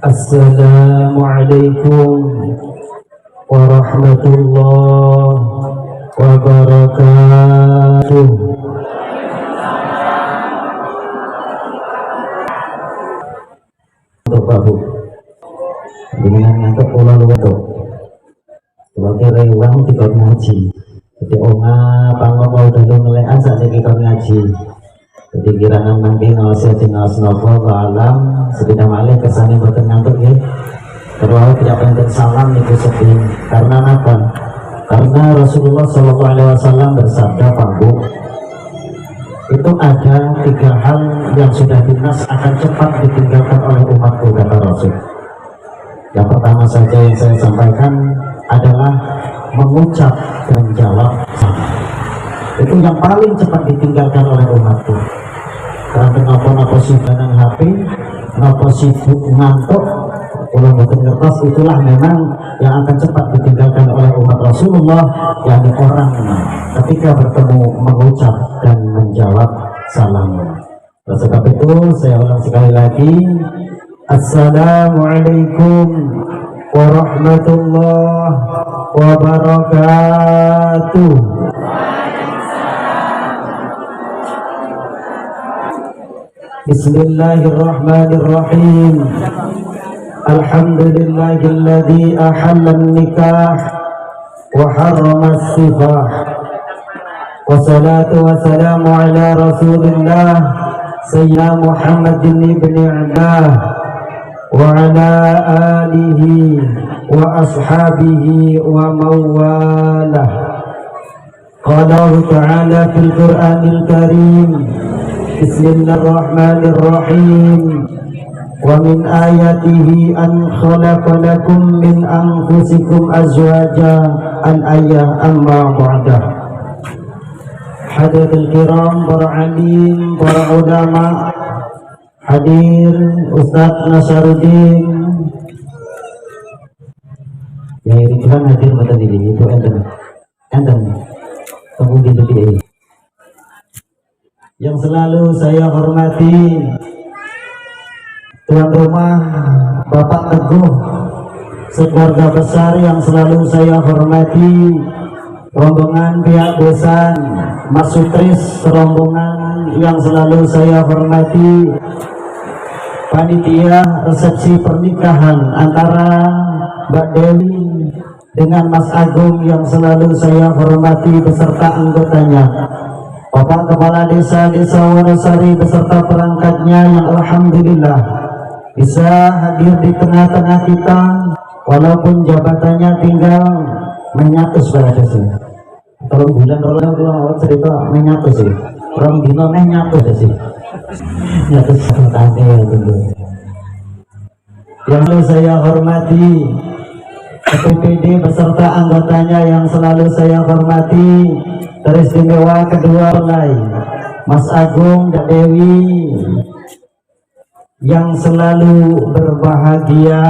Assalamualaikum warahmatullahi wabarakatuh. Untuk Pak Bu, dengan ngantuk pola lu itu, kalau kira uang tidak ngaji, jadi panggung mau dulu ngelekan saat ini kau ngaji, jadi kirangan mungkin ngawasi tinggal senopo alam, sebidang malih kesannya buatan ngantuk ya. Terlalu tidak penting salam itu sedih, karena apa? Karena Rasulullah SAW bersabda, Pak Bu, itu ada 3 hal yang sudah dinas akan cepat ditinggalkan oleh umatku, kata Rasul. Yang pertama saja yang saya sampaikan adalah mengucap dan menjawab salam. Itu yang paling cepat ditinggalkan oleh umatku. Karena kenapa sibuk dengan HP, kenapa sibuk ngantuk, kalau bukan ngertos, itulah memang yang akan cepat ditinggalkan oleh umat Rasulullah, yakni orang ketika bertemu mengucap dan menjawab salam. Oleh sebab itu saya ulang sekali lagi, Assalamualaikum warahmatullahi wabarakatuh. Bismillahirrahmanirrahim. Alhamdulillahilladzi ahallan nikah wa harrama as-sifah. Wassalatu wassalamu ala Rasulillah Sayyidina Muhammadin ibn Abdullah wa ala alihi wa ashabihi wa mawalah. Qala Allah Ta'ala fil Qur'anil Karim, Bismillahirrahmanirrahim. Wa min ayatihi an khalaqa lakum min anfusikum azwaja, al-ayah amma ba'dah. Hadirin kiram, para alim, para ulama, hadir Ustaz Nasaruddin ya ini kan hadir mata diri itu enten tunggu di depan yang selalu saya hormati tuan rumah Bapak Teguh, sekeluarga besar yang selalu saya hormati, rombongan pihak desa, Mas Sutris, rombongan yang selalu saya hormati, panitia resepsi pernikahan antara Mbak Dewi dengan Mas Agung yang selalu saya hormati beserta anggotanya, Bapak Kepala Desa Wonosari beserta perangkatnya yang alhamdulillah bisa hadir di tengah-tengah kita, walaupun jabatannya tinggal menyatus pada sini. Kalau bulan kalau cerita menyatus sih, orang dino menyatus sih, nyatus tante dulu. Yang saya hormati PPD beserta anggotanya yang selalu saya hormati, teristimewa kedua pelai Mas Agung dan Dewi yang selalu berbahagia,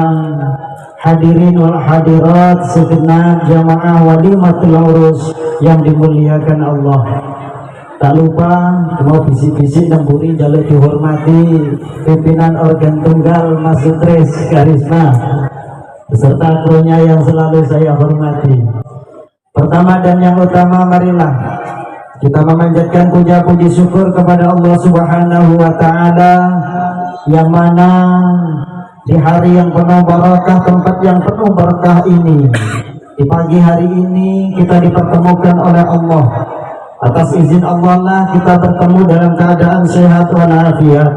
hadirin wal hadirat segenap jamaah walimatul urus yang dimuliakan Allah. Tak lupa mau bisik-bisik nemburi jalur dihormati pimpinan organ tunggal Mas Sutris Karisma beserta krunya yang selalu saya hormati. Pertama dan yang utama, marilah kita memanjatkan puja-puji syukur kepada Allah Subhanahu wa Ta'ala, yang mana di hari yang penuh barakah, tempat yang penuh berkah ini, di pagi hari ini kita dipertemukan oleh Allah. Atas izin Allah lah kita bertemu dalam keadaan sehat walafiat.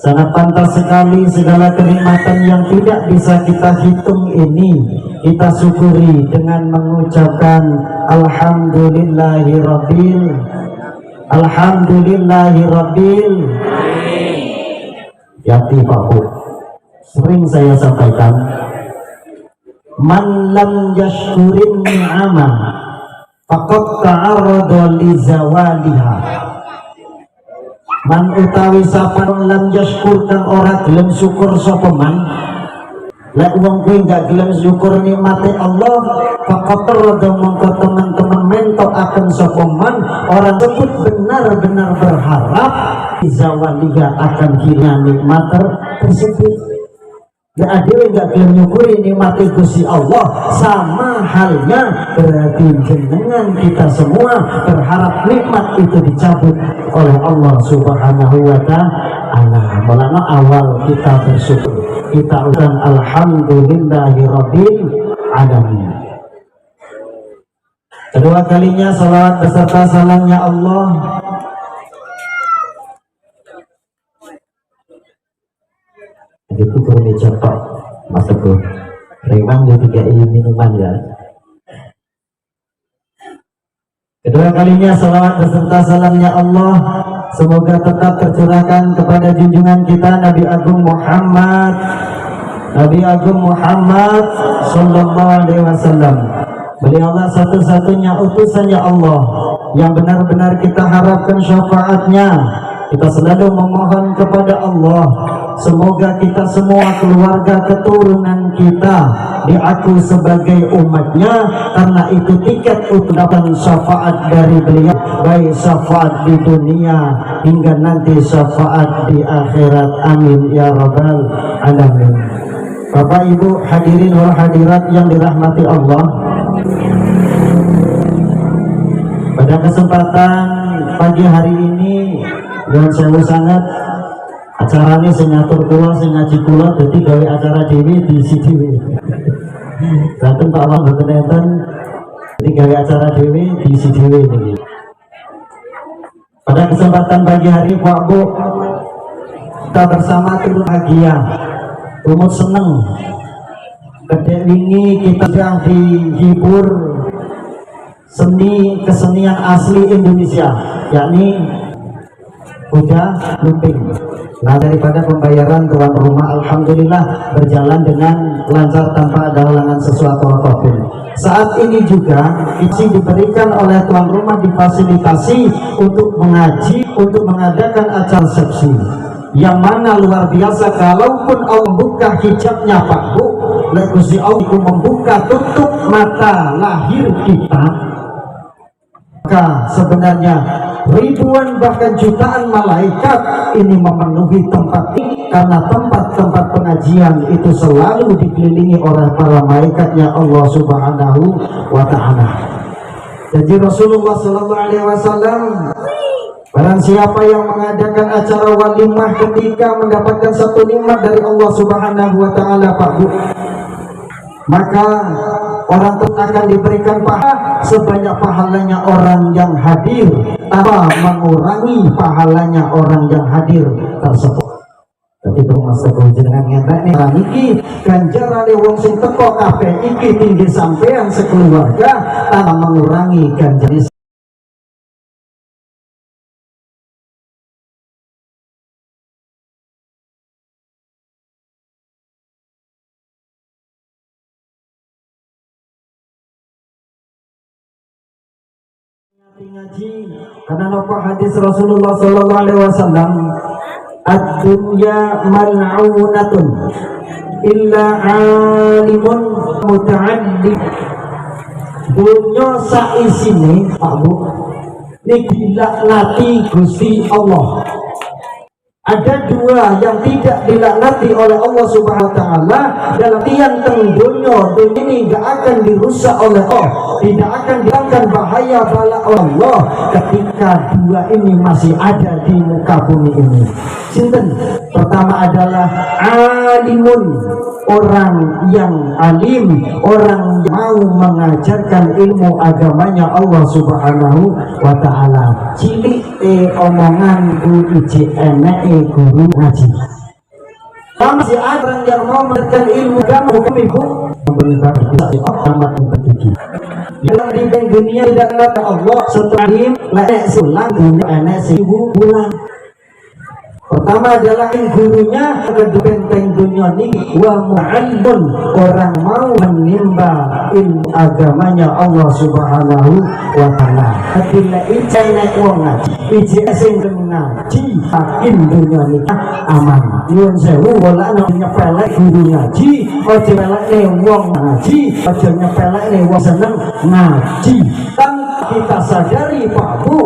Sangat pantas sekali segala kenikmatan yang tidak bisa kita hitung ini kita syukuri dengan mengucapkan Alhamdulillahirabbil. Yati Pak Bu, sering saya sampaikan, man lam yashkurin ni'ama faqad ta'arrada li zawaliha. Man utawi sapan lam yashkur kang ora gelem syukur sapa man, Lek wong kuwi gak gelem syukur nikmate Allah, faqatar mongko teman-teman mentok akan sapa man orang tersebut benar-benar berharap zawaliga akan hilang nikmat tersebut. Ya adewe gak gelem nyukuri nikmate Gusti Allah, sama halnya berarti jenengan kita semua berharap nikmat itu dicabut oleh Allah Subhanahu wa taala. Mulanya awal kita bersyukur, kita ucapkan alhamdulillahirabbil alamin. Kedua kalinya salawat beserta salamnya Allah itu kurni cepat Mas Teguh Rewang di 3 minuman ya. Kedua kalinya salawat beserta salamnya Allah semoga tetap tercurahkan kepada junjungan kita Nabi Agung Muhammad sallallahu alaihi wasallam. Beliaulah satu-satunya utusannya Allah yang benar-benar kita harapkan syafaatnya. Kita selalu memohon kepada Allah semoga kita semua keluarga keturunan kita diaku sebagai umatnya, karena itu tiket untuk dapat syafaat dari beliau, baik syafaat di dunia hingga nanti syafaat di akhirat. Amin ya rabbal alamin. Bapak Ibu hadirin wal hadirat yang dirahmati Allah, pada kesempatan pagi hari ini dengan sewu sangat acaranya senyatur kula sing ngaji kula dadi gawe acara dhewe diisi dhewe. Dateng Pak Allah mboten enten dadi gawe acara dhewe diisi dhewe niki. Pada kesempatan pagi hari Pak Bu, kita bersama turut bahagia, umut seneng. Kedek wingi kita sedang dihibur kesenian asli Indonesia, yakni kuda lumping. Nah, daripada pembayaran tuan rumah alhamdulillah berjalan dengan lancar tanpa ada halangan sesuatu apapun. Saat ini juga isi diberikan oleh tuan rumah difasilitasi untuk mengaji, untuk mengadakan acara resepsi, yang mana luar biasa. Kalaupun Allah buka hijabnya Pak Bu, Gusti Allah membuka tutup mata lahir kita, maka sebenarnya ribuan bahkan jutaan malaikat ini memenuhi tempat ini, karena tempat-tempat pengajian itu selalu dikelilingi oleh para malaikatnya Allah Subhanahu wa ta'ala. Jadi Rasulullah Sallallahu Alaihi Wasallam, barang siapa yang mengadakan acara walimah ketika mendapatkan satu nikmat dari Allah Subhanahu wa ta'ala Pak Bu, maka orang itu akan diberikan pahala sebanyak pahalanya orang yang hadir, tanpa mengurangi pahalanya orang yang hadir tersebut. Tapi Mas Teguh jenengan ngentek nih iki ganjarane wong sing teko kabeh iki tinggi sampean sekeluarga tanpa mengurangi ganjaran. Ngaji karena nopo hadis Rasulullah Sallallahu Alaihi Wasallam, ad-dunya mal'unatun illa alimun muta'allim. Dunya saisine Pak Bu niki dilaknati Gusti Allah. Ada dua yang tidak dilaknati oleh Allah Subhanahu wa ta'ala dalam tiang tengdunya. Ini tidak akan dirusak oleh Allah, tidak akan dihilangkan bahaya bala Allah ketika dua ini masih ada di muka bumi ini. Sinten? Pertama adalah alimun, orang yang alim, orang yang mau mengajarkan ilmu agamanya Allah Subhanahu wa ta'ala. Cilik omongan ku iji enek guru ngaji. Masih ada orang yang mau mengajarkan ilmu agama hukum ibu memberikan amat mempertinggi. Yang di dunia tidak ada Allah setelah lenek sulang dunia enek 1000 bulan. Pertama adalah gurunya, kedua benteng dunia ini, wa mu'allimun, orang mau menimba ilmu agamanya Allah Subhanahu wa ta'ala. Bila ijan naik wong ngaji, ijan sing ngaji hakim dunia ini aman. Nyuwun sewu wala ana nyepelek guru ngaji, aja nyepelekne wong ngaji, aja nyepelekne wong seneng ngaji. Tanpa kita sadari Pak Bu,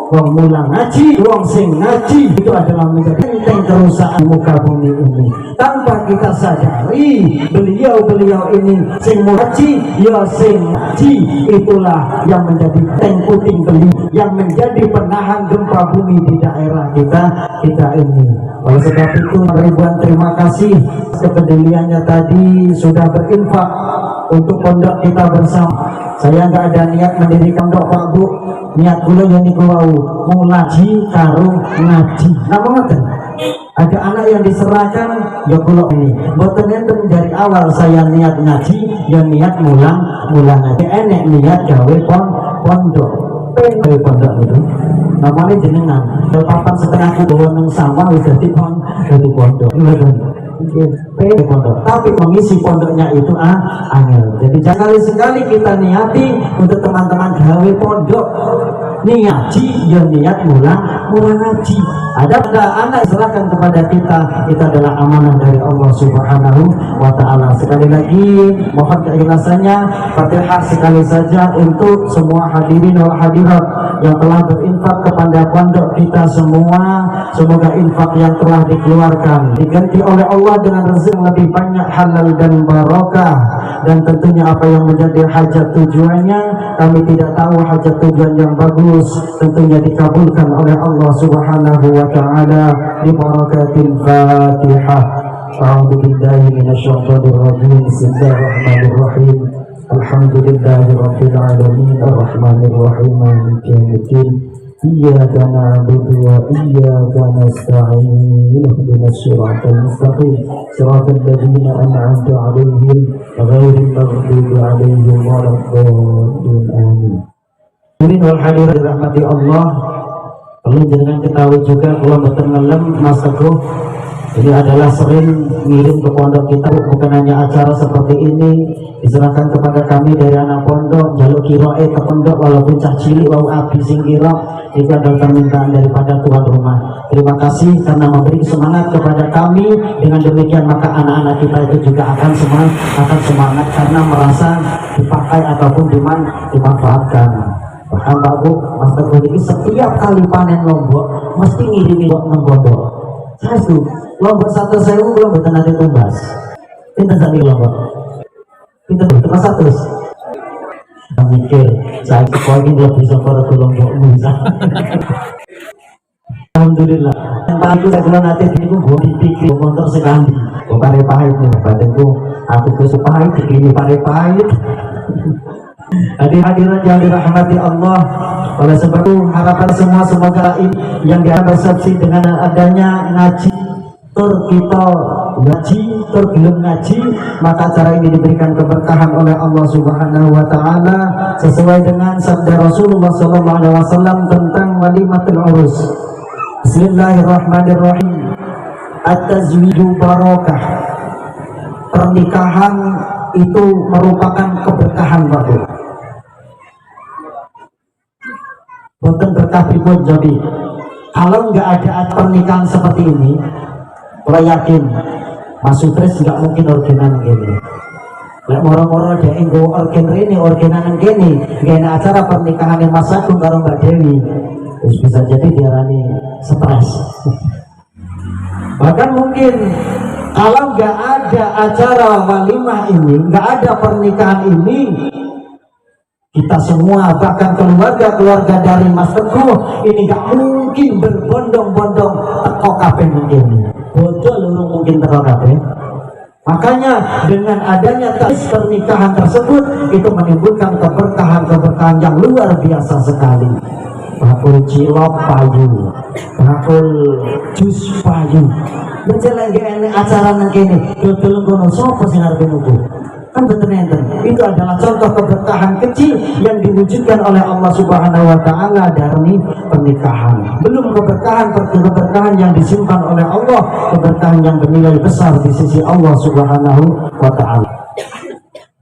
wong mulang ngaji, wong sing ngaji itu adalah menjadi benteng kerusakan muka bumi ini. Tanpa kita sadari beliau-beliau ini sing ngaji, ya sing ngaji itulah yang menjadi benteng puting beli, yang menjadi penahan gempa bumi di daerah kita ini. Oleh sebab itu ribuan terima kasih kepeduliannya tadi sudah berinfak untuk pondok kita bersama. Saya nggak ada niat mendirikan pondok Pak Bu, niat kula yang niku wau mulaji karo ngaji. Napa ngoten? Ada anak yang diserahkan ya kula ini. Mboten enten dari awal saya niat ngaji, ya niat mulang ngaji. Enek niat gawe pondok. Gawe pondok itu namanya jenengan. Papan setengah kudu nang sawah wis dadi pondok. Pondok, tapi mengisi pondoknya itu angel. Jadi sekali-sekali kita niati untuk teman-teman gawe pondok ngaji, ya niat mulang ngaji. Ada anak serahkan kepada kita adalah amanah dari Allah Subhanahu wa ta'ala. Sekali lagi mohon keikhlasannya, Fatihah sekali saja untuk semua hadirin wal hadirat yang telah berinfak kepada pondok kita semua. Semoga infak yang telah dikeluarkan diganti oleh Allah dengan rezeki yang lebih banyak, halal dan barokah. Dan tentunya apa yang menjadi hajat tujuannya, kami tidak tahu hajat tujuan yang bagus, tentunya dikabulkan oleh Allah Subhanahu wa ta'ala di barakatil Fatihah. A'udzu billahi minasyaitonir rajim. Bismillahirrahmanirrahim. Alhamdulillahirabbil alamin arrahmanir rahim maliki yaumiddin. Iyyaka na'budu wa iyyaka nasta'in. Ihdinas siratal mustaqim, siratal ladzina an'amta 'alaihim ghairil maghdubi 'alaihim waladdallin. Amin. Hadirin wal hadirat dirahmati Allah, perlu jangan ketahui juga kalau betul ngelem Mas Teguh ini adalah sering ngirim ke pondok kita, bukan hanya acara seperti ini diserahkan kepada kami dari anak pondok, jaluk kiroe ke pondok walaupun cah cilik wau abi sing kiro, itu adalah permintaan daripada tuan rumah. Terima kasih karena memberi semangat kepada kami. Dengan demikian maka anak-anak kita itu juga akan semangat karena merasa dipakai ataupun dimanfaatkan. Bahkan Pak Bu, Mas Teguh ini setiap kali panen lombok mesti ngirimi nang pondok. Saya tuh lombok 1.000 belum betul nanti tumbas. Pinter tadi lombok. Pinter tumbas 100. Mikir saya ini lebih sokor ke lombok bisa. Alhamdulillah. Yang paling saya bilang nanti ini gue dipikir motor sekali. Gue pahit nih, badanku aku kesepahit ini pahit. Hadirin yang dirahmati Allah, oleh sebab itu harapan semua semoga yang diresepsi dengan adanya ngaji kita tergelum ngaji, maka acara ini diberikan keberkahan oleh Allah Subhanahu wa ta'ala sesuai dengan sabda Rasulullah SAW tentang walimatul urus. Bismillahirrahmanirrahim. At-tazwiju barakah. Pernikahan itu merupakan keberkahan baru. Boten berkah pripun jadi. Kalau nggak ada pernikahan seperti ini, saya yakin Mas Sutris nggak mungkin organan gini. Lek moro-moro dia inggo organ ini, organan gini, gini acara pernikahan Mas Agung karo Mbak Dewi, terus bisa jadi diarani stres. Bahkan mungkin kalau nggak ada acara walimah ini, nggak ada pernikahan ini, kita semua bahkan keluarga dari Mas Teguh ini nggak mungkin berbondong-bondong teko kabeh begini. Bodoh lurung mungkin teko kabeh. Makanya dengan adanya pernikahan tersebut itu menimbulkan keberkahan yang luar biasa sekali. Bakul cilok payu, bakul jus payu. Menjeleng acara nang kene, dodol ngono sapa sing arep nunggu? Kan betul enten. Itu adalah contoh keberkahan kecil yang diwujudkan oleh Allah Subhanahu wa taala dari pernikahan. Belum keberkahan yang disimpan oleh Allah, keberkahan yang bernilai besar di sisi Allah Subhanahu wa taala.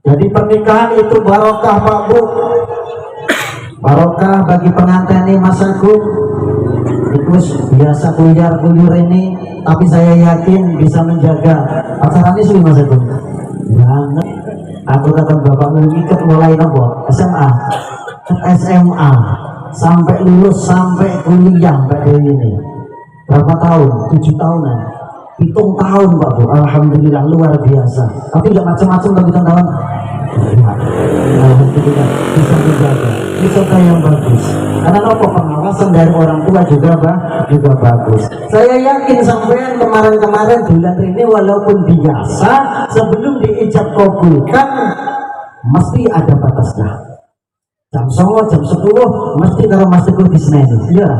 Jadi pernikahan itu barokah Pak Bu. Barokah bagi pengantin ini Mas Agung. Itu biasa kuyar ini, tapi saya yakin bisa menjaga acara ini sudah Mas Agung. Banget. Aku kata bapak mengikat mulai nopo SMA sampai lulus sampai kuliah Mbak Dewi ini berapa tahun? 7 tahunan, 7 tahun Pak Bu. Alhamdulillah luar biasa. Tapi nggak macam-macam tapi tahun. Alhamdulillah bisa menjaga, bisa yang bagus. Karena nopo pengawasan dari orang tua juga bagus. Saya yakin sampean kemarin bulan ini walaupun biasa sebelum diijab kabulkan mesti ada batasnya. Jam 9, jam 10 mesti kalau Mas Teguh disneni. Ya,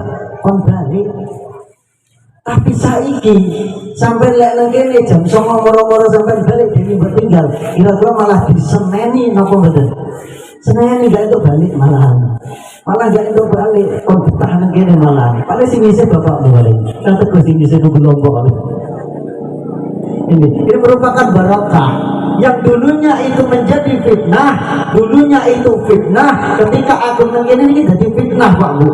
kon balik. Tapi saiki sampai lihat nengkene jam 9 moro-moro sampai balik jadi bertinggal. Kira-kira malah diseneni nopo mboten? Seneni gak itu balik malah gak itu balik. Kon ditahan nengkene malah. Paling sing ngisi bapak balik. Kan Teguh sing ngisi nunggu lombok. Ini merupakan barokah yang dulunya itu menjadi fitnah, ketika aku ini jadi fitnah Pak Bu.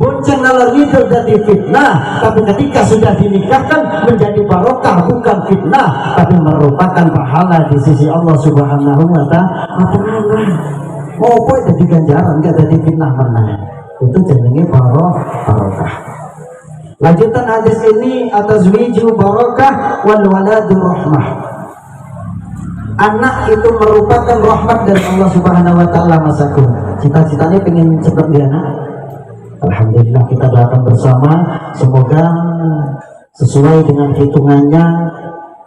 Bonceng nalar itu jadi fitnah, tapi ketika sudah dinikahkan menjadi barokah, bukan fitnah, tapi merupakan pahala di sisi Allah Subhanahu wa taala. Oh, kok jadi ganjaran, gak jadi fitnah mana? Itu jenenge barokah. Lanjutan hadis ini atazwiju barakah wal waladu rahmah. Anak itu merupakan rahmat dari Allah Subhanahu wa taala Mas Agung. Cita-citanya pengen cepat dia anak. Alhamdulillah kita doakan bersama semoga sesuai dengan hitungannya.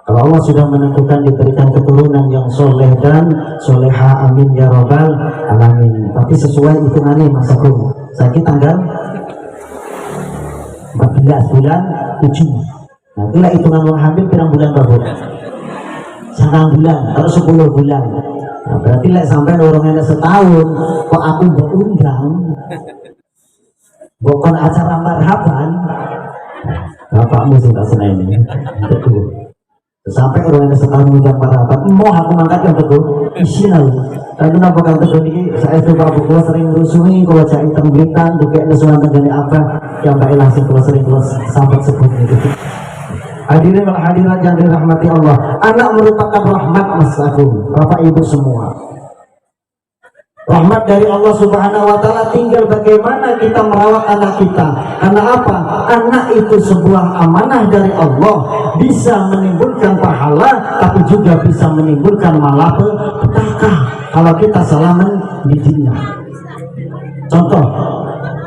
Kalau Allah sudah menentukan diberikan keturunan yang soleh dan soleha, amin ya robbal alamin. Tapi sesuai hitungannya Mas Agung. Saya tanggal 14 bulan 7. Nah itulah hitungan orang hamil pirang bulan Bapak? 9 bulan atau 10 bulan. Nah, berarti sampai orangnya setahun kok aku berundang bukan acara marhaban bapakmu sudah senang ini sampai orangnya setahun undang marhaban mau aku mangkat yang Teguh isi lalu. Tapi kenapa kan Teguh ini saya coba buku sering rusui kalau cari temblitan bukan nesuan dari apa yang baik langsung kalau sering sampai sebut gitu. Hadirin wal hadirat yang dirahmati Allah, anak merupakan rahmat Mas Agung, Bapak Ibu semua. Rahmat dari Allah Subhanahu wa taala, tinggal bagaimana kita merawat anak kita. Karena apa? Anak itu sebuah amanah dari Allah, bisa menimbulkan pahala tapi juga bisa menimbulkan malapetaka kalau kita salah mendidiknya. Contoh,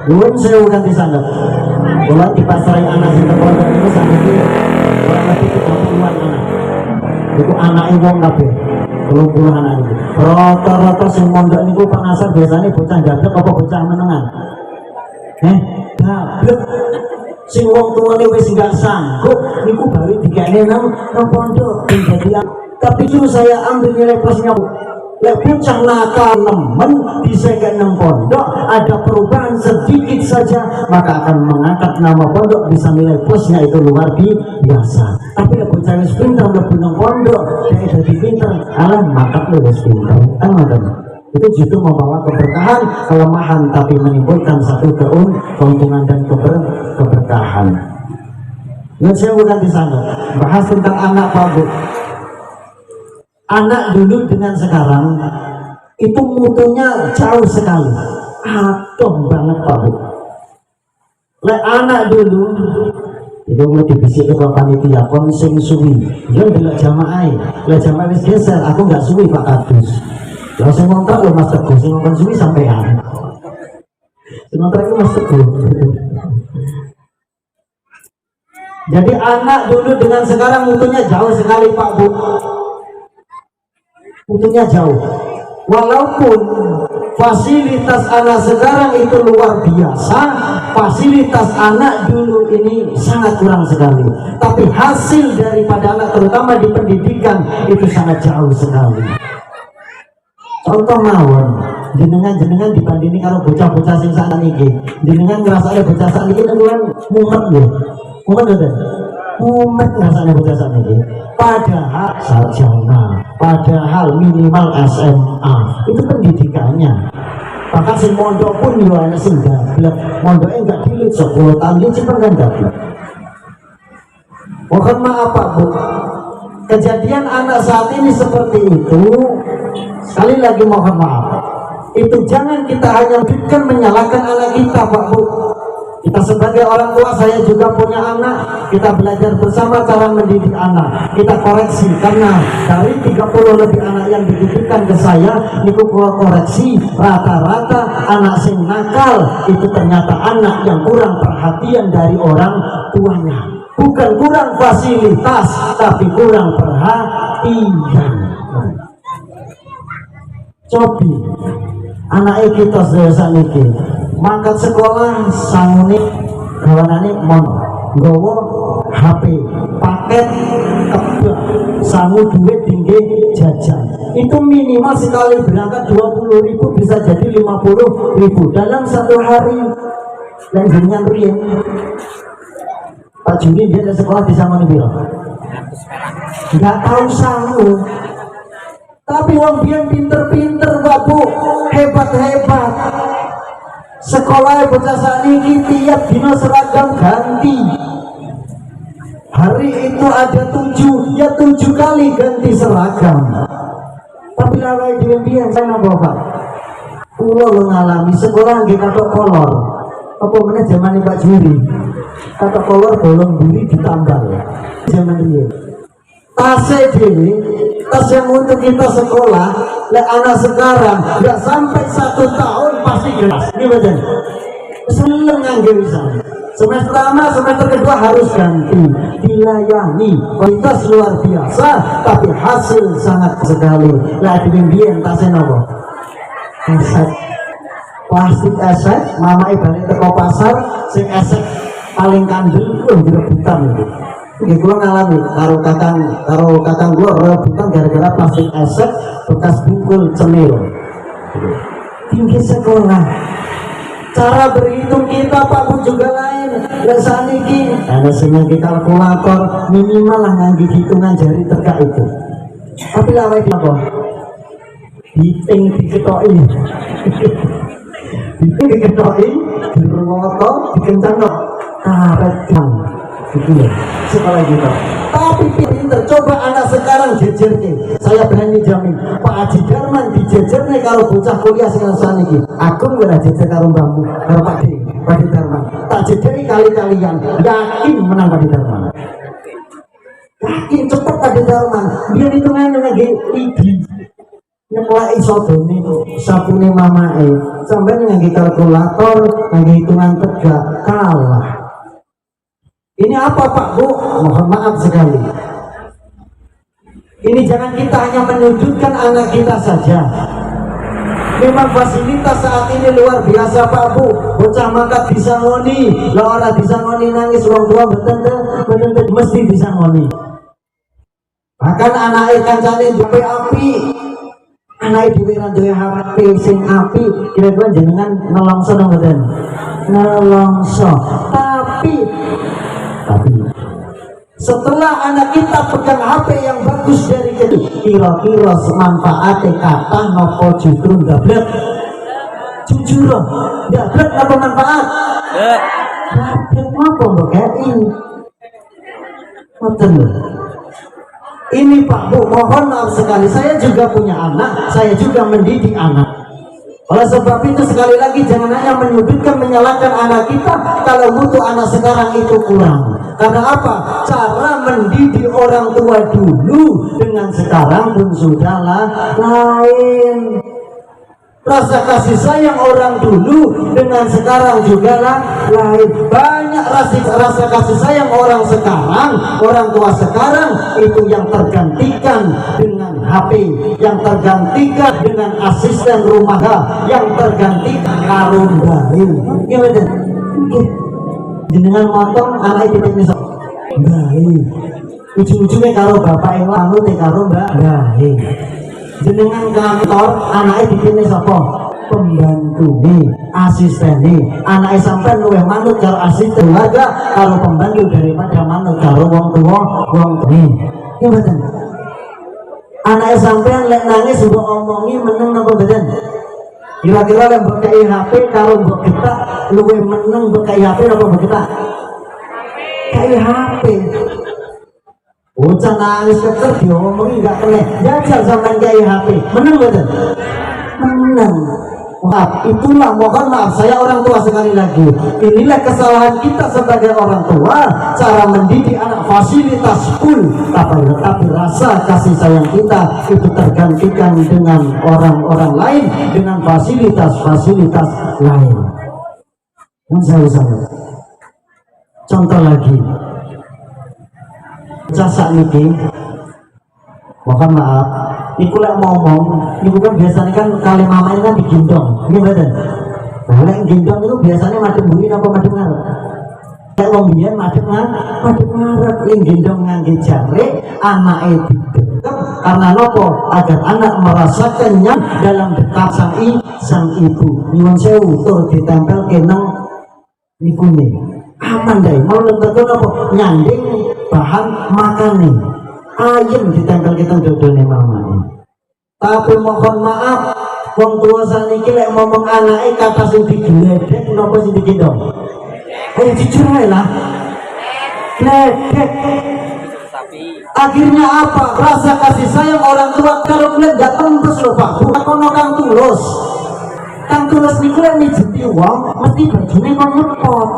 belum saya bukan di sana. Kalau di pasar anak di pondok itu sampai orang lebih 30-an anak. Itu anak ibu kabeh. 30 anak itu. Rata-rata sing mondok niku penasar biasanya bocah gablek apa bocah menengan. Gablek. Sing wong tuane wis gak sanggup niku baru dikene nang pondok. Jadi tapi itu saya ambil nilai plusnya. Lek bocah nakal nemen disegak nang pondok ada perubahan sedikit saja maka akan mengangkat nama pondok, bisa nilai plusnya itu luar biasa. Tapi lek bocah wis pinter mlebu nang pondok dia dadi pinter alah maka wis pinter kan itu justru membawa keberkahan, kelemahan tapi menimbulkan satu keuntungan dan keberkahan. Dan saya bukan di sana bahas tentang anak Pak Bu. Anak dulu dengan sekarang itu mutunya jauh sekali, atom banget Pak Bu. Lek anak dulu itu mau dibisik ke panitia kon sing suwi, dia ndelok jamaah, lek jamaah wis geser, aku nggak suwi Pak Kadus. Lah sing ngontrak lho Mas Teguh, sing kon suwi sampean. Sing ngontrak itu Mas Teguh. Jadi anak dulu dengan sekarang mutunya jauh sekali Pak Bu. Mutunya jauh. Walaupun fasilitas anak sekarang itu luar biasa, fasilitas anak dulu ini sangat kurang sekali. Tapi hasil daripada anak terutama di pendidikan itu sangat jauh sekali. contoh mawon jenengan dibandingin karo bocah-bocah sing sakniki jenengan ngrasake bocah sakniki kan mumet lho mumet ngrasake bocah sakniki padahal sarjana padahal minimal SMA itu pendidikannya bahkan sing mondok pun yo ana sing gablek mondoknya enggak dilit 10 tahun dia simpen kan gablek. Mohon maaf Pak Bu, kejadian anak saat ini seperti itu. Sekali lagi mohon maaf, itu jangan kita hanya menyalahkan anak kita Pak Bu. Kita sebagai orang tua, saya juga punya anak, kita belajar bersama cara mendidik anak, kita koreksi. Karena dari 30 lebih anak yang dititipkan ke saya, niku koreksi rata-rata anak sing nakal itu ternyata anak yang kurang perhatian dari orang tuanya. Bukan kurang fasilitas, tapi kurang perhatian. Cobi anak kita sedaya niki mangkat sekolah sangune gawanane mon nggawa HP paket kebak sangu duit tinggi jajan itu minimal sekali berangkat 20.000 bisa jadi 50.000 dalam satu hari. Dan jenengan riyen Pak Juni dia dari sekolah bisa ngene piro? Enggak tahu sangu. Tapi wong biyen pinter-pinter Pak Bu, hebat-hebat. Sekolah bocah sakniki tiap dina seragam ganti. Hari itu ada 7 kali ganti seragam. Tapi lawai dhewe biyen saya napa Pak? Kula ngalami sekolah nggih katok kolor. Apa meneh zamane Pak Juri? Katok kolor bolong buri ditambal. Zaman riyen. Tasnya dhewe, tas yang untuk kita sekolah, lek anak sekarang nggak sampai 1 tahun pasti gelas. Ini badan. Seneng ngangge misalnya. Semester lama, semester kedua harus ganti, dilayani, kualitas luar biasa, tapi hasil sangat sekali. Lah dibimbian tasnya nopo? Esek, plastik esek, mama balik teko pasar, sing esek paling kandel, direbutan itu. Ini gue ngalami karo kakang gue rebutan gara-gara plastik esek bekas bungkul cemil. Tinggi sekolah. Cara berhitung kita Pak Bu juga lain. Dan saat ini ada senyaki kalkulator minimal lah nganggi hitungan jari tegak itu. Tapi lawai di apa? Hitung diketoi. Hitung diketoi, dirowoto, dikencang no. Karet jam. Gitu ya, sekolah kita. Tapi pinter, coba anak sekarang jejernya. Saya berani jamin, Pak Haji Darman dijejernya kalau bocah kuliah sekarang saat ini. Aku nggak jejer karo mbahmu, karo Pak Haji Darman. Tak jederi kali-kalian, yakin menang Pak Haji Darman. Yakin cepet Pak Haji Darman. Biar hitungannya lagi tinggi. Nyeklai sodone sapune mamae. Sampai ngangge kalkulator, ngangge hitungan tegak kalah. Ini apa Pak Bu? Mohon maaf sekali. Ini jangan kita hanya menyudutkan anak kita saja. Memang fasilitas saat ini luar biasa Pak Bu. Bocah mangkat bisa ngoni, lah ora bisa ngoni nangis wong tua betente mesti bisa ngoni. Bahkan anak kancane duwe api. Anak dhewe ra duwe HP sing api, kira-kira jenengan nelongso nang mboten? Nelongso. Tapi setelah anak kita pegang HP yang bagus dari kecil, kira-kira manfaatnya kata nopo justru gablek? Jujur loh, gablek apa manfaat? Gablek apa mbak Kei? Ini Pak Bu, mohon maaf sekali, saya juga punya anak, saya juga mendidik anak. Oleh sebab itu sekali lagi jangan hanya menyudutkan, menyalahkan anak kita kalau mutu anak sekarang itu kurang. Karena apa? Cara mendidik orang tua dulu dengan sekarang pun sudahlah lain. Rasa kasih sayang orang dulu dengan sekarang juga lain. Banyak rasa kasih sayang orang sekarang, orang tua sekarang itu yang tergantikan dengan HP, yang tergantikan dengan asisten rumah, yang tergantikan karundahin. Gimana? Jenengan motong anak itu misal baik. Ujung-ujungnya kalau bapak yang lalu karo mbak baik. jenengan kantor anaknya dipilih sapa? Pembantu nih, asisten nih. Anaknya sampai luwih manut karo asisten keluarga karo pembantu daripada manut karo wong tua wong nih. Iya betul. Anaknya sampai lek nangis mbok omongi meneng napa mboten? Kira-kira lek mbok kei HP karo mbok getak luwih meneng mbok kei HP napa mbok getak? Kei HP. Bocah nangis keker diomongi gak kena. Jajal sampean kei HP. Meneng mboten? Meneng. Maaf, itulah mohon maaf saya orang tua sekali lagi. Inilah kesalahan kita sebagai orang tua, cara mendidik anak fasilitas full, tapi rasa kasih sayang kita itu tergantikan dengan orang-orang lain, dengan fasilitas-fasilitas lain. Misalnya, contoh lagi, jasa niki, mohon maaf. Niku lek ngomong, niku kan biasanya kan kali mama ini kan digendong, ini betul. Nah, lek gendong itu biasanya madem buri apa madem ngarep. Lek wong biyen madem ngarep, lek gendong ngangge jare, anake didekep karena nopo? Agar anak merasakannya dalam dekat sang ibu. Nyuwun sewu tur ditempel keneng niku nih. Aman deh, mau lentekan nopo? Nyanding bahan makane. Ayam ditempel kita dodone mama. Tapi mohon maaf, wong tua saniki lek ngomong anake kata sing digledek napa sing digendong? Ayo jujur ae lah. Gledek. Akhirnya apa? Rasa kasih sayang orang tua karo kulit gak tembus lho Pak. Bukan kono kang tulus. Kang tulus niku lek mijeti wong mesti bajune kok ngepot.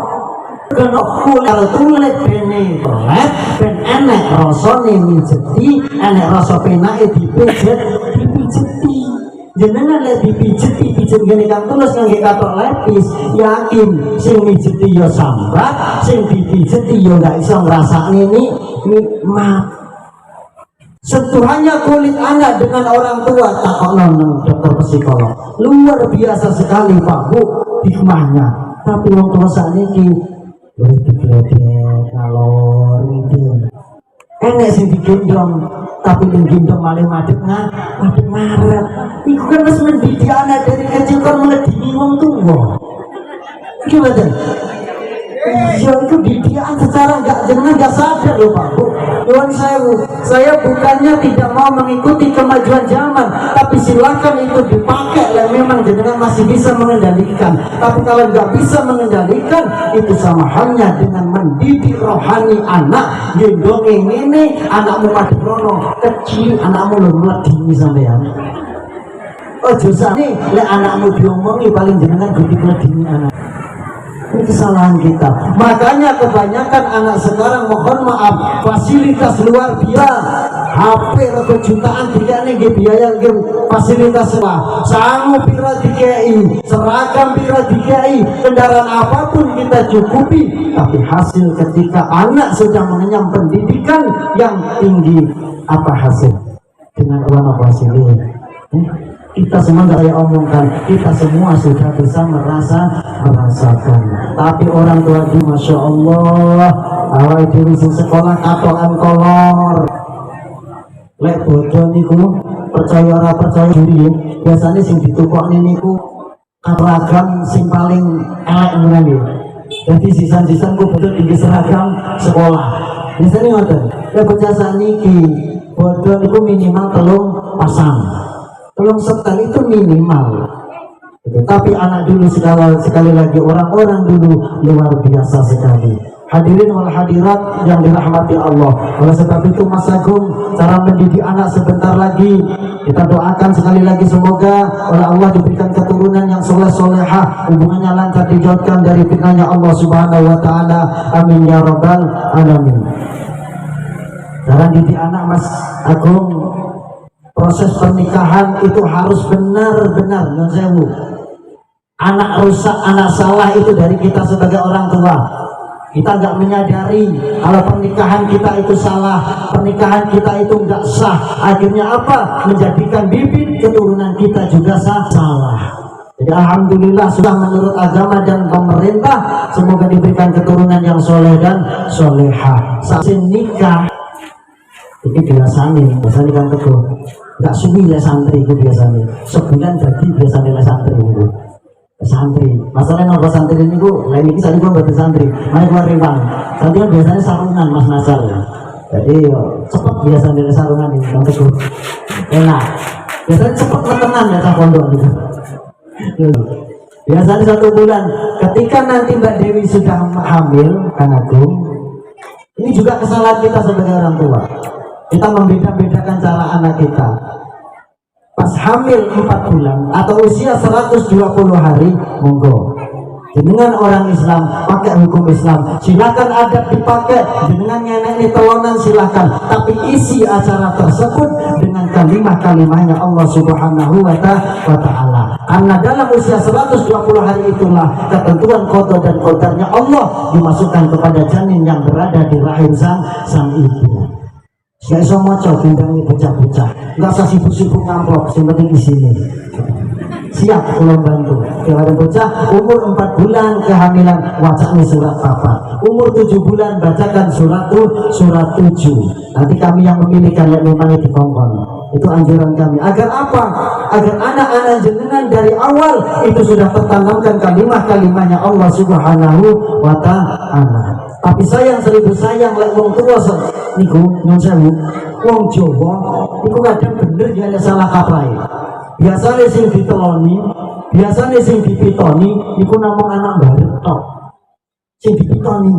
Kena kulit tulet bene pelet ben enek rasane mijeti, enek rasa penake dipijeti. Jenengan lek dipijeti pijet ngene Kang Tulus ngangge katok lepis, yakin sing mijeti ya sambat, sing dipijeti ya gak iso ngrasakne nikmat. Sentuhannya kulit anak dengan orang tua takokno dokter psikolog. Luar biasa sekali Pak Bu hikmahnya. Tapi wong tua sakniki digledek ngalor ngidul. Enek sing digendong, tapi yang gendong malah madep ngarep. Iku kan wis mendidik anak dari kecil kan meledini wong tua. Gimana? Iya itu didikan secara gak sadar loh Pak Bu. Tuhan saya bukannya tidak mau mengikuti kemajuan zaman, tapi silakan itu dipakai yang memang jenengan masih bisa mengendalikan. Tapi kalau nggak bisa mengendalikan, itu sama halnya dengan mendidik rohani anak. Gendongeng ini anakmu madep rono kecil, anakmu belum meledini sampean. Oh dosa nih, le anakmu diomongi paling jenengan meledini anak. Ini kesalahan kita. Makanya kebanyakan anak sekarang mohon maaf fasilitas luar biasa. HP rego jutaan dikene nggih biaya nggih fasilitas lah. Sangu pira dikei, seragam pira dikei, kendaraan apapun kita cukupi. Tapi hasil ketika anak sudah mengenyam pendidikan yang tinggi, apa hasil? Dengan uang hasilnya? Kita semua nggak saya omongkan, kita semua sudah bisa merasakan. Tapi orang tua di Masya Allah, awal diri sekolah katokan kolor. Lek bodoh niku percaya ora percaya diri, biasanya sing ditukok niku seragam sing paling elek ngene. Jadi sisan-sisan ku bodoh tinggi seragam sekolah. Biasanya ngoten. Lek bocah saniki bodoh niku minimal 3 pasang. Belum setel itu minimal. Tapi anak dulu sekali lagi orang-orang dulu luar biasa sekali. Hadirin wal hadirat yang dirahmati Allah. Oleh sebab itu Mas Agung, cara mendidik anak sebentar lagi kita doakan sekali lagi semoga oleh Allah diberikan keturunan yang soleh-solehah, hubungannya lancar dijauhkan dari fitnahnya Allah Subhanahu wa taala. Amin ya rabbal alamin. Cara didik anak Mas Agung, proses pernikahan itu harus benar-benar nonsewu. Anak rusak, anak salah itu dari kita sebagai orang tua. Kita nggak menyadari kalau pernikahan kita itu salah, pernikahan kita itu nggak sah. Akhirnya apa? Menjadikan bibit keturunan kita juga salah. Jadi alhamdulillah sudah menurut agama dan pemerintah, semoga diberikan keturunan yang soleh dan solehah. Saat nikah, ini biasanya kan teguh. Gak suwi le santri itu biasanya sebulan jadi biasanya le santri itu santri masalahnya nopo santri ini ku lain ini tadi gua buat santri mana keluar rimbang santri kan biasanya sarungan mas nasar ya jadi cepet biasanya le sarungan ini yang teguh enak biasanya cepet letengan ya cak pondok gitu biasanya 1 bulan ketika nanti Mbak Dewi sudah hamil Kang Agung ini juga kesalahan kita sebagai orang tua. Kita membeda-bedakan cara anak kita. Pas hamil 4 bulan atau usia 120 hari, monggo. Dengan orang Islam pakai hukum Islam, silakan adat dipakai. Dengan ngenek telonan silakan. Tapi isi acara tersebut dengan kalimah-kalimahnya Allah Subhanahu wa Ta'ala. Karena dalam usia 120 hari itulah ketentuan qada dan qadarnya Allah dimasukkan kepada janin yang berada di rahim sang ibu. Gak bisa moco bintangnya bocah-bocah, gak usah sibuk-sibuk ngamplok, yang penting di sini. Siap kalau bantu. Kalau ada bocah umur 4 bulan kehamilan wacanya surat papa. Umur 7 bulan bacakan surat 7. Nanti kami yang memilih kalian memang di kongkong. Itu anjuran kami. Agar apa? Agar anak-anak jenengan dari awal itu sudah tertanamkan kalimah-kalimahnya Allah Subhanahu wa Ta'ala. Tapi sayang 1000 sayang lek wong tua niku nyun sewu wong Jawa niku kadang bener ya salah kaprahe. Biasanya sing diteloni, biasanya sing dipitoni niku namung anak bareng tok. Sing dipitoni.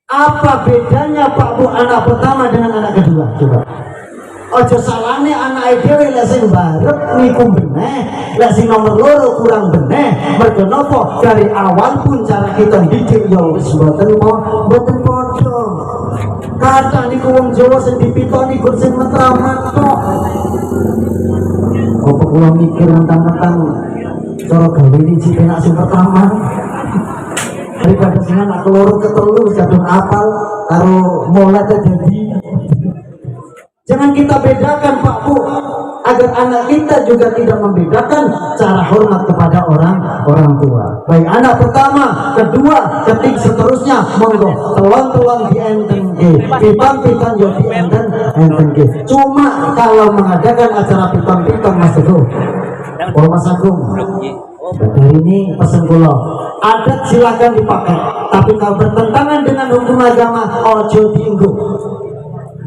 Apa bedanya Pak Bu anak pertama dengan anak kedua? Coba. Ojo salahnya anak dhewe lek sing barep niku beneh, lek sing nomor loro kurang beneh. Mergo napa dari awal pun cara kita didik ya wis mboten padha. Kata niku wong Jawa sing dipitoni gur sing metramat tok. Kok kula mikir mentang-mentang cara gawe iki penak sing pertama. Daripada sing anak keloro ketelu wis kadung apal karo molat jadi. Jangan kita bedakan Pak Bu, agar anak kita juga tidak membedakan cara hormat kepada orang tua. Baik anak pertama, kedua, ketiga, seterusnya, monggo telon-telon dientengke, pipan-pipan yo dientengke. Cuma kalau mengadakan acara pipan-pipan Mas Teguh, Mas Agung, dari ini pesan kula, adat silakan dipakai, tapi kalau bertentangan dengan hukum agama, ojo dienggo.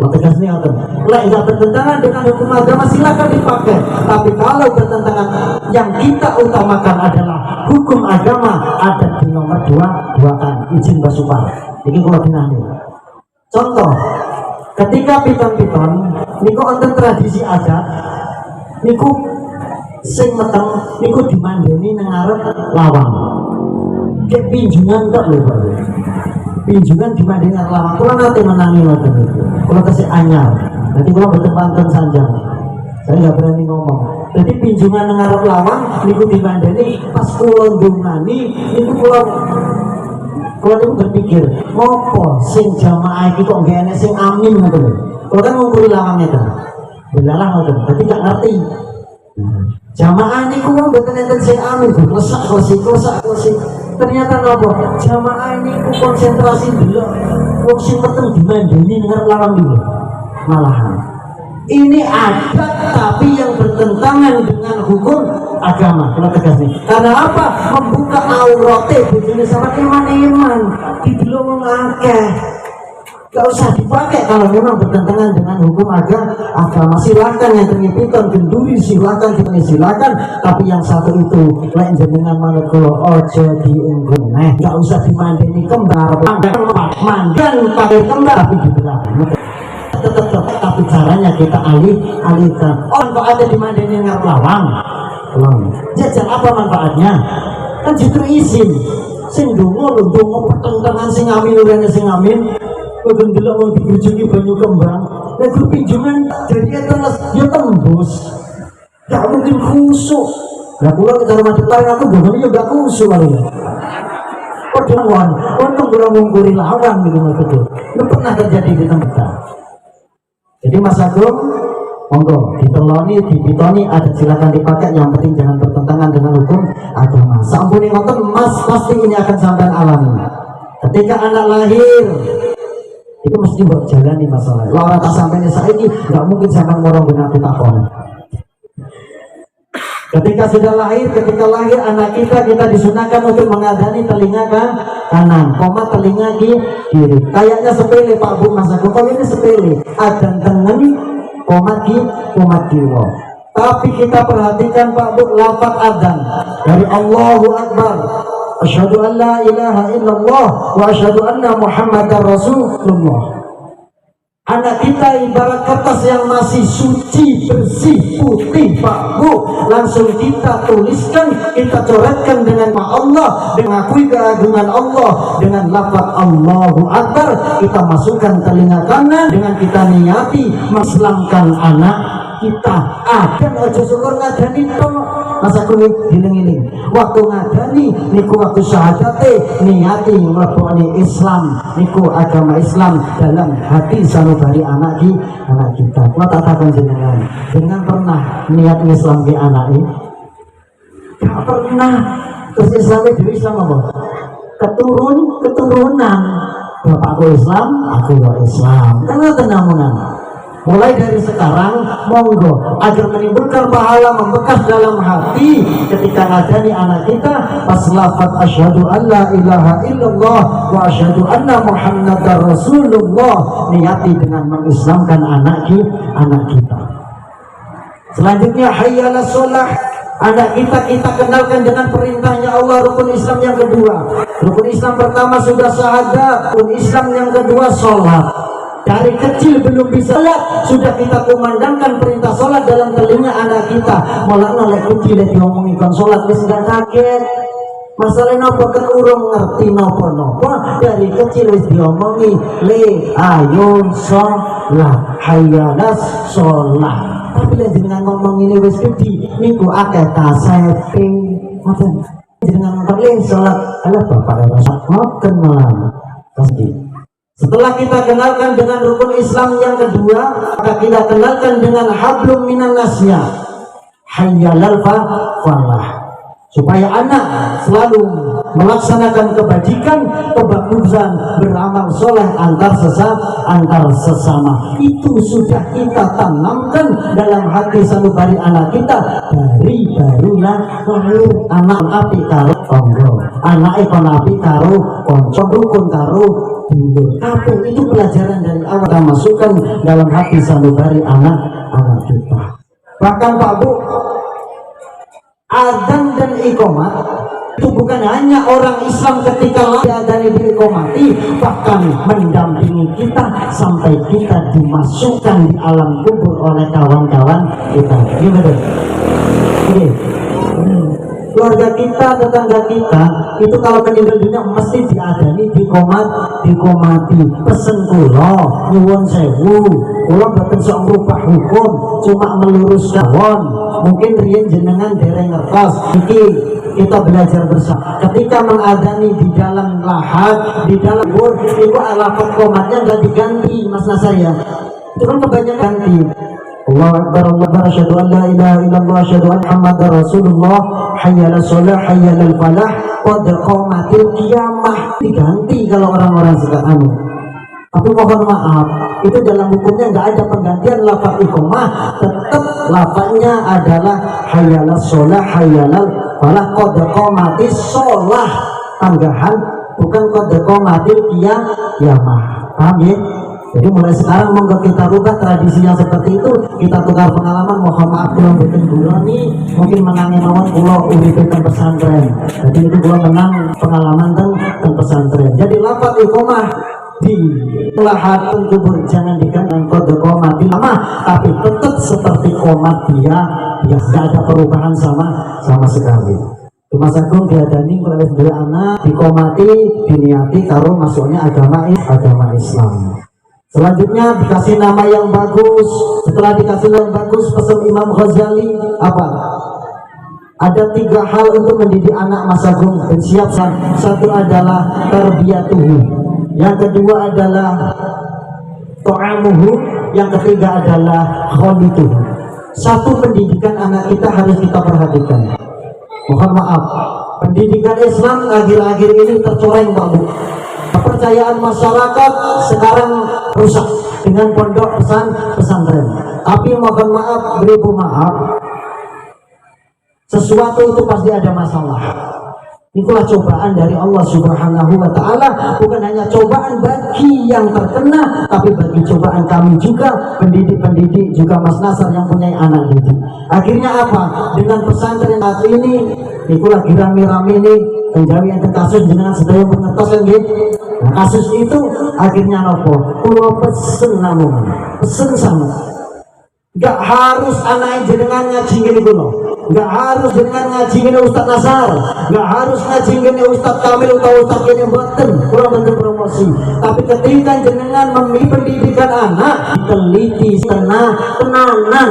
Tegasnya lek tidak bertentangan dengan hukum agama silakan dipakai, tapi kalau bertentangan yang kita utamakan adalah hukum agama, adat di nomor 2 kan izin basupan. Ini kalau dinani contoh ketika piton-piton niku wonten tradisi adat niku sing meteng niku dimandeni nang ngarep lawang ke pinjungan tok lho Pak. Pinjungan dimandeni nang lawang kula nate menangi ngoten niku. Kalau kasih anyar, nanti kalau bertempatan sanjang, saya nggak berani ngomong. Jadi pinjungan ngarep lawang, niku dimandani pas pulau dungani, niku pulau niku berpikir, ngopo sing jamaah itu kok gak enak sing amin gitu. Kalau kan ngumpuli lawangnya kan, belalah gitu, tapi gak ngerti. Jamaah niku mau betul enten sing amin, klesak. Ternyata nopo jamaah niku konsentrasi dulu. Wong sing meteng dimandani ngarep lawang dulu. Malahan ini adat tapi yang bertentangan dengan hukum agama. Kalau tegas nih, karena apa? Membuka aurate bojone sama iman-iman didelok wong akeh. Gak usah dipakai kalau memang bertentangan dengan hukum agama. Silakan yang terngipitan genduri silakan, tapi yang satu itu lain jenengan manut kula ojo dienggo neh. Gak usah dimandeni kembar, mandan pakai kembar tapi dibelah. Tetap tapi caranya kita alihkan. Manfaatnya dimandeni ngarep lawang. Jajal apa manfaatnya? Kan justru izin. Sing donga lho donga pertentangan sing amin urene sing amin. Kau delok mau dibujuki banyu kembang, dan grup pinjaman jadi terus dia tembus, gak mungkin khusuk. Nah pulang ke rumah depan aku bukan juga khusuk kali ya. Kau dengar, untung belum mengguri lawan gitu maksudnya. Itu pernah terjadi di tempat. Jadi Mas Agung, monggo diteloni, dipitoni, ada silakan dipakai. Yang penting jangan bertentangan dengan hukum agama. Sampun ngoten Mas pasti ini akan sampai alami. Ketika anak lahir Itu mesti buat jalani masalah. Kalau orang tak sampai saiki nggak mungkin sampai ngorong dengan aku takon. Ketika sudah lahir, ketika lahir anak kita disunahkan untuk mengadani telinga kanan, koma telinga kiri. Kayaknya sepele Pak Bu Mas Agung, kalau ini sepele. Adan tengen, koma kiwa. Tapi kita perhatikan Pak Bu, lafaz adan dari Allahu Akbar. Asyhadu an la ilaha illallah wa asyhadu anna Muhammadar Rasulullah. Anak kita ibarat kertas yang masih suci, bersih, putih, Pak Bu. Langsung kita tuliskan, kita coretkan dengan nama Allah, mengakui keagungan Allah dengan lafaz Allahu Akbar. Kita masukkan telinga kanan dengan kita niati mengislamkan anak kita. Dan ojo syukur ngadani to. Mas aku giling-giling. Waktu ngadani niku waktu syahadate niati mlebokne Islam, niku agama Islam dalam hati sanubari anak kita. Kula tak takon jenengan, dengan pernah niat Islam ke anak ini? Gak pernah. Terus Islamnya dhewe Islam apa? Keturunan. Bapakku Islam, aku ya Islam. Kan ngoten namunan. Mulai dari sekarang monggo agar menimbulkan pahala membekas dalam hati ketika ngadani anak kita pas lafaz asyhadu an la ilaha illallah wa asyhadu anna Muhammadar Rasulullah, niati dengan mengislamkan anak kita. Selanjutnya hayyalas shalah. Anak kita kenalkan dengan perintahnya Allah, rukun Islam yang kedua. Rukun Islam pertama sudah syahadat, rukun Islam yang kedua sholat. Dari kecil belum bisa sholat, sudah kita kumandangkan perintah sholat dalam telinga anak kita. Malah oleh kecil diomongi kon sholat, wis gak kaget. Masalah nopo kan urung ngerti nopo dari kecil wis diomongi le ayo sholat, hayalas sholat. Tapi lek jenengan ngomong ini wis gede niku akeh kasepe. Ngoten. Jenengan ngomong le sholat, ala bapak rasa ngoten malah. Pasti. Setelah kita kenalkan dengan rukun Islam yang kedua, maka kita kenalkan dengan hablum minan nasnya, hayyalal falah. Supaya anak selalu melaksanakan kebajikan, kebagusan, beramal soleh antar sesama. Itu sudah kita tanamkan dalam hati sanubari anak kita dari barulah lahir. Anak api karo tonggo, anak ikon api karo konco, rukun karo dulur. Apa itu pelajaran dari awal kita masukkan dalam hati sanubari anak kita. Bahkan Pak Bu, adzan dan iqamah itu bukan hanya orang Islam ketika diadzani diiqamati, bahkan mendampingi kita sampai kita dimasukkan di alam kubur oleh kawan-kawan kita. Gimana? Ini keluarga kita, tetangga kita itu kalau meninggal dunia mesti diadani, dikomati. Pesen kula nyuwun sewu, kula boten sok merubah hukum, cuma meluruskan. Mungkin riyen jenengan dereng ngertos iki kita belajar bersama. Ketika mengadani di dalam lahat, di dalam kubur, itu lafaz komatnya nggak diganti, Mas Nasar ya. Itu kan kebanyakan ganti. Allahu Akbar, Allahu Akbar, asyhadu an la ilaha illallah, asyhadu anna Muhammadar Rasulullah, hayyalas shalah, hayyalal falah, qad qamatil qiyamah. Diganti kalau orang-orang sekarang. Tapi mohon maaf, itu dalam hukumnya nggak ada penggantian lafaz iqamah, tetap lafaznya adalah hayyalas shalah, hayyalal falah, qad qamatis shalah, tanggahan, bukan qad qamatil qiyamah. Paham ya? Jadi mulai sekarang monggo kita rubah tradisi yang seperti itu, kita tukar pengalaman. Mohon maaf kula mboten kula nih mungkin menangi mawon kula urip teng pesantren. Jadi itu kula menang pengalaman teng pesantren. Jadi lafaz iqamah di lahat kubur jangan diganti kode komati lama, tapi tetap seperti komat dia tidak ada perubahan sama sekali. Mas Agung diadani oleh dua anak, dikomati, diniati karo masuknya agama Islam. Selanjutnya dikasih nama yang bagus. Setelah dikasih nama yang bagus, pesan Imam Ghazali apa? Ada 3 hal untuk mendidik anak Mas Agung dan siap. Satu adalah tarbiyatuhu, yang kedua adalah ta'amuhu, yang ketiga adalah kholituhu. Satu pendidikan anak kita harus kita perhatikan. Mohon maaf, pendidikan Islam akhir-akhir ini tercoreng Pak Bu. Kepercayaan masyarakat sekarang rusak dengan pondok pesantren. Tapi mohon maaf, beribu maaf, sesuatu itu pasti ada masalah. Itulah cobaan dari Allah Subhanahu wa Ta'ala. Bukan hanya cobaan bagi yang terkena, tapi bagi cobaan kami juga, pendidik-pendidik juga, Mas Nasar yang punya anak didik. Akhirnya apa? Dengan pesantren saat ini, itulah rame-rame ini penjawi yang kasus dengan sedaya pengetos kan gitu. Nah, kasus itu akhirnya nopo, pulau pesen namun, pesen sama. Gak harus anak jenengan ngaji gini dulu, gak harus jenengan ngaji gini Ustaz Nasar, gak harus ngaji gini Ustaz Kamil atau Ustaz gini boten, kurang bentuk promosi. Tapi ketika jenengan memilih pendidikan anak, teliti tenanan,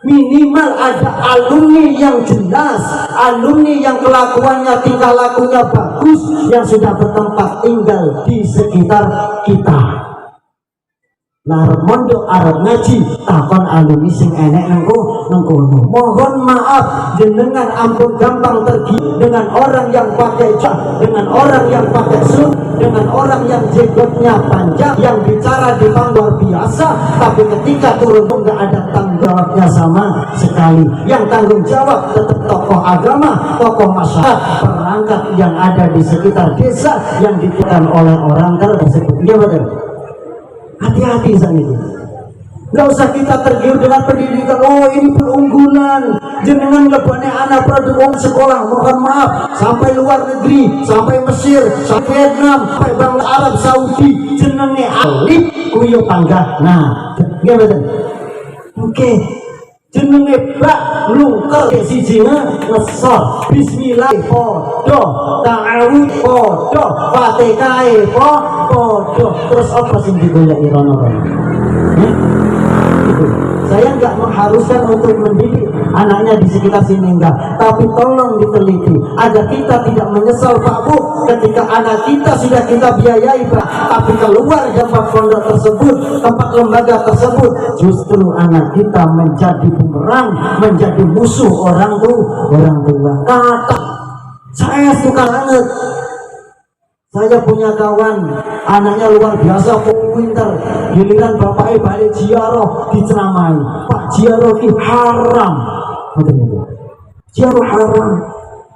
minimal ada alumni yang jelas, alumni yang kelakuannya, tingkah lakunya bagus, yang sudah bertempat tinggal di sekitar kita. Nah, mondok arep ngaji takon alumni sing enek nengkono. Mohon maaf, jenengan ampun gampang tergi dengan orang yang pakai jas, dengan orang yang pakai suit, dengan orang yang jenggotnya panjang, yang bicara di luar biasa, tapi ketika turun nggak ada tanggung jawabnya sama sekali. Yang tanggung jawab tetap tokoh agama, tokoh masyarakat, perangkat yang ada di sekitar desa yang ditentukan oleh orang tersebut. Gimana? Hati-hati saat itu. Gak usah kita tergiur dengan pendidikan. Oh, ini perunggulan. Jenengan lebane anak produk sekolah. Mohon maaf, sampai luar negeri, sampai Mesir, sampai Vietnam, sampai Bangla Arab Saudi. Jenenge alif kuyo panggah. Nah, gimana? Oke. Jenenge bak lungker sijine ngesor. Bismillah podo, ta'awud podo, Fatihah podo. Terus apa sing digoleki rono-rono? Saya nggak mengharuskan untuk mendidik anaknya di sekitar sini, enggak, tapi tolong diteliti agar kita tidak menyesal Pak Bu ketika anak kita sudah kita biayai Pak, tapi keluar tempat pondok tersebut, tempat lembaga tersebut, justru anak kita menjadi bumerang, menjadi musuh orang tua. Kata saya suka banget. Saya punya kawan, anaknya luar biasa, pinter. Giliran bapaknya balik ziarah diceramai, Pak ziarah ini haram. Ziarah haram.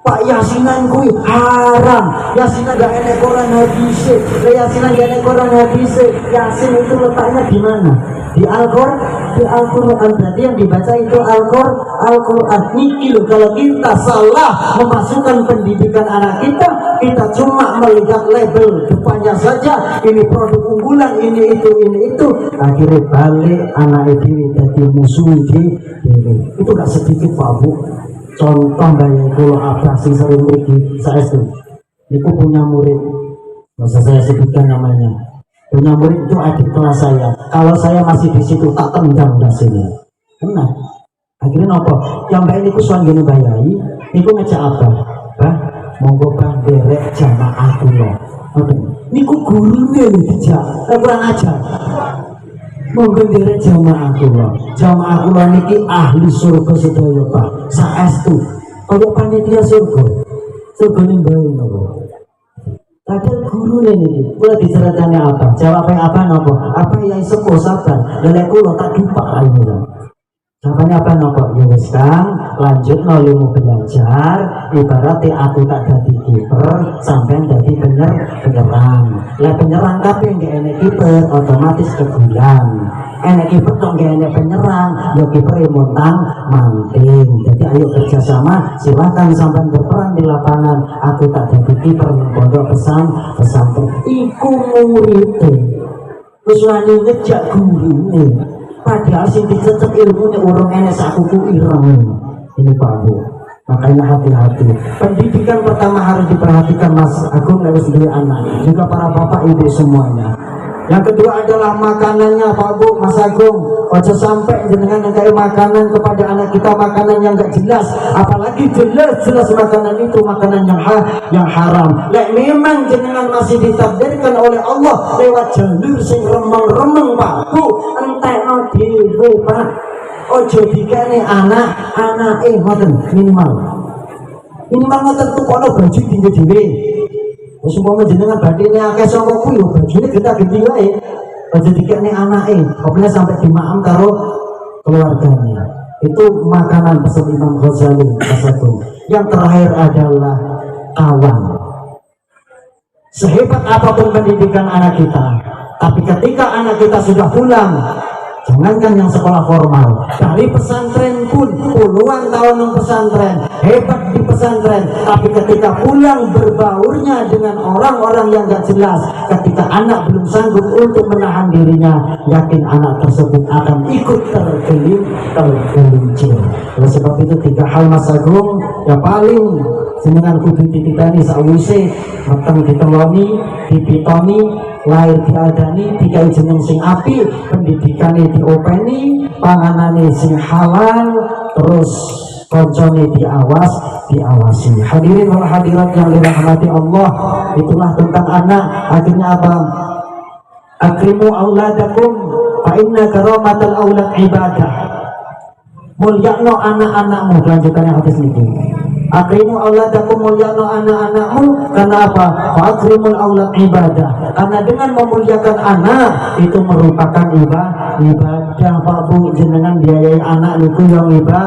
Pak yasinan kui haram. Yasinan gak enek koran hadise. Yasinan gak enek koran hadise. Yasin itu letaknya di mana? Di Al-Quran. Berarti yang dibaca itu Al-Quran. Niki loh, kalau kita salah memasukkan pendidikan anak kita cuma melihat label depannya saja, ini produk unggulan, ini itu, akhirnya balik anak itu jadi musuh di itu gak sedikit Pak Bu. Contoh gaya kalau apa sih sering pergi saya itu punya murid, nggak usah saya sebutkan namanya, punya murid itu adik kelas saya. Kalau saya masih di situ tak tendang dah sini, kena. Akhirnya nopo yang baik itu suan gini bayai, itu ngecek apa? Bah, monggo bang derek jamaah kulo. Niku gurunya nih dijak, kurang ajar. Monggo derek jamaah kulo niki ahli surga sedaya Pak. Saestu kaya panitia surga nimbahi nopo. Padahal gurune niki kula diceritani apa? Jawabnya apa nopo? Apa yai sepuh sabar. Lelek kula tak dupak ae lho. Jawabannya apa nopo? Ya wis Kang, lanjut ilmu belajar. Ibaratnya aku tak dadi kiper, sampean dadi penyerang. Lah penyerang kabeh nggak enek kiper, otomatis kegulang. Enek kiper kok nggak enek penyerang, ya kiper montang manting. Jadi ayo kerjasama, silakan sampean berperan di lapangan. Aku tak dadi kiper ning pondok pesantren. Iku murid. Wis wani ngejak gurune. Padahal sing dicecep ilmunya urung enek sakuku ireng. Ini Pak Bu. Makanya hati-hati. Pendidikan pertama harus diperhatikan Mas Agung lewat sendiri anak, juga para bapak ibu semuanya. Yang kedua adalah makanannya Pak Bu, Mas Agung. Ojo sampai jenengan yang kayak makanan kepada anak kita makanan yang gak jelas, apalagi jelas makanan itu makanan yang haram. Lek memang jenengan masih ditakdirkan oleh Allah lewat jalur sing remeng-remeng Pak Bu, entekno dhewe Pak. Ojo dikene anak ngoten minimal ngoten tukono baju tinggi dhewe. Wis umpama jenengan badine akeh saka kuwi bajune genta-genti wae. aja dikene anake, pokoknya sampai dimaam karo keluarganya. Itu makanan pesan Imam Ghazali satu. Yang terakhir adalah kawan. Sehebat apapun pendidikan anak kita, tapi ketika anak kita sudah pulang, jangankan yang sekolah formal, dari pesantren pun puluhan tahun di pesantren, hebat di pesantren, tapi ketika pulang berbaurnya dengan orang-orang yang gak jelas, ketika anak belum sanggup untuk menahan dirinya, yakin anak tersebut akan ikut tergelincir. Oleh sebab itu 3 hal Mas Agung yang paling jenengan kudu dititani sawise mateng diteloni, dipitoni, lahir diadani, dikai jeneng sing api, pendidikane diopeni, panganane sing halal, terus koncone diawasi. Hadirin wal hadirat yang dirahmati Allah, itulah tentang anak. Akhirnya apa? Akrimu auladakum fa inna karamatal aulad ibadah. Mulyakno anak-anakmu, kelanjutannya hadis niki. Akrimu auladakum, mulyakno anak-anakmu, karena apa? Akrimul aulad ibadah, karena dengan memuliakan anak itu merupakan ibadah. Pak Bu, jenengan biayai anak niku yang ibadah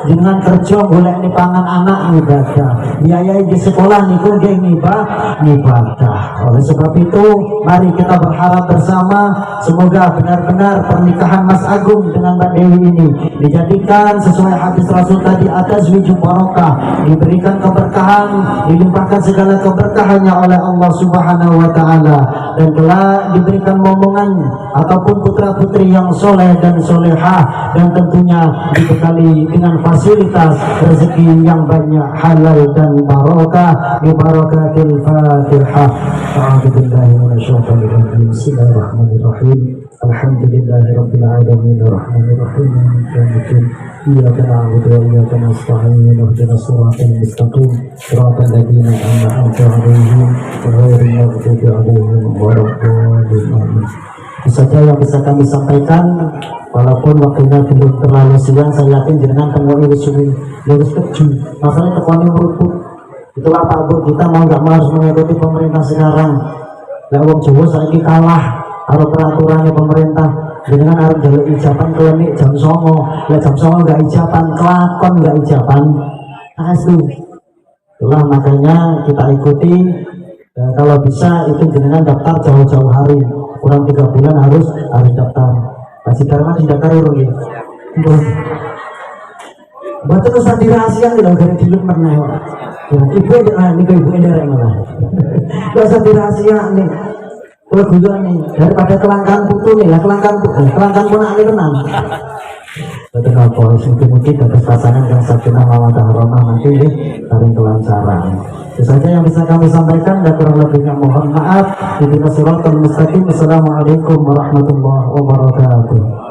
jenengan kerja golek ni pangan anak ibadah, biayai di sekolah niku nggih ibadah. Oleh sebab itu mari kita berharap bersama semoga benar-benar pernikahan Mas Agung dengan Mbak Dewi ini dijadikan sesuai hadis Rasul tadi, atas wujud barokah, diberikan keberkahan, dilimpahkan segala keberkahannya oleh Allah Subhanahu wa taala, dan kelak diberikan momongan ataupun putra-putri yang soleh dan solehah, dan tentunya dibekali dengan fasilitas rezeki yang banyak, halal dan barokah. Bi barakatil Fatihah. A'udzubillahi minasyaitonir rajim. Bismillahirrahmanirrahim. Alhamdulillahirabbil alamin arrahmanir rahim maliki yaumiddin. Iyyaka na'budu wa iyyaka nasta'in. Ihdinas siratal mustaqim. Shiratal ladzina an'amta 'alaihim ghairil maghdubi 'alaihim waladdallin. Itu saja yang bisa kami sampaikan, walaupun waktunya belum terlalu siang. Saya yakin jenengan temui lulus keju masalah tekoni meruput. Itulah Pak Bu, kita mau nggak mau harus mengikuti pemerintah sekarang. Lah wong Jawa saiki kalah karo peraturannya pemerintah. Jenengan harus jaluk ijaban klinik jam 09.00. Lah jam 09.00 nggak ijaban, kelakon nggak ijaban. Asli. Itulah makanya kita ikuti. Kalau bisa itu jenengan daftar jauh-jauh hari, kurang 3 bulan harus daftar. Masih karena tidak karur ya. Betul usah dirahasiakan tidak usah dilup pernah. Ya, ibu ini ke ibu ini malah. Tidak usah dirahasiakan nih. Kalau guyon nih daripada kelangkaan putu nih, lah kelangkaan pun ada tenang. Betul apa? Mungkin dapat pasangan yang satu nama Taharomah nanti saling kelancaran. Itu saja yang bisa kami sampaikan, dan kurang lebihnya mohon maaf. Ihdinas siratal mustaqim. Assalamualaikum warahmatullahi wabarakatuh.